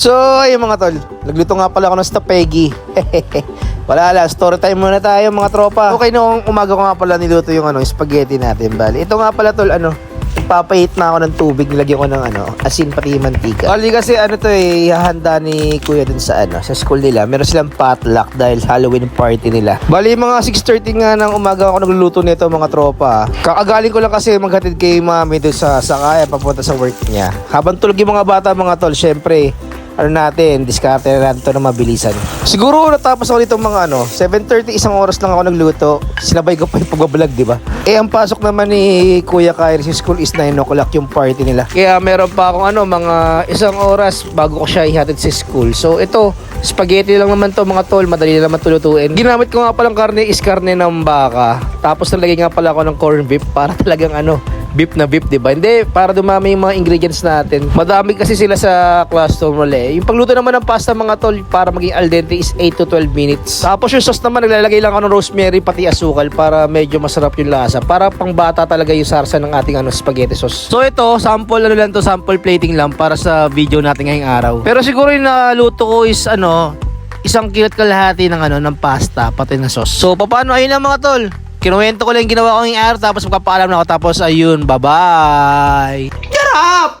So, ayun mga tol, nagluto nga pala ako ng stapegi. Wala lang, story time muna tayo mga tropa. Okay, noong umaga ko nga pala niluto yung spaghetti natin. Bali, ito nga pala tol, nagpapahit na ako ng tubig, nilagyan ko ng asin pati mantika. Bali kasi ihahanda ni kuya dun sa sa school nila. Meron silang potluck dahil Halloween party nila. Bali, mga 6:30 nga ng umaga ako nagluluto nito mga tropa. Kakagaling ko lang kasi maghatid kay mami dun sa sakaya papunta sa work niya. Habang tulog yung mga bata mga tol, syempre diskarte na natin ito na mabilisan. Siguro natapos ako dito mga 7:30, isang oras lang ako nagluto. Sinabay ko pa yung pagbablog, di ba? Ang pasok naman ni Kuya Kyrie sa school is 9 o'clock yung party nila. Kaya meron pa akong mga isang oras bago ko siya ihatid sa school. So ito, spaghetti lang naman to mga tol, madali naman tulutuin. Ginamit ko nga palang karne is karne ng baka. Tapos nalagay nga pala ako ng corn beef para talagang beef na beef, diba? Hindi, para dumami yung mga ingredients natin. Madami kasi sila sa classroom ulit. Yung pagluto naman ng pasta mga tol, para maging al dente is 8 to 12 minutes. Tapos yung sauce naman, naglalagay lang ako ng rosemary pati asukal para medyo masarap yung lasa. Para pang bata talaga yung sarsa ng ating spaghetti sauce. So ito, sample lang to, sample plating lang para sa video natin ngayong araw. Pero siguro yung naluto ko is isang kilot kalahati ng pasta pati na sauce. So paano, ayun na mga tol. Kinuwento ko lang yung ginawa ko ngayong araw, tapos magpapaalam na ako, tapos ayun, bye-bye! Get up!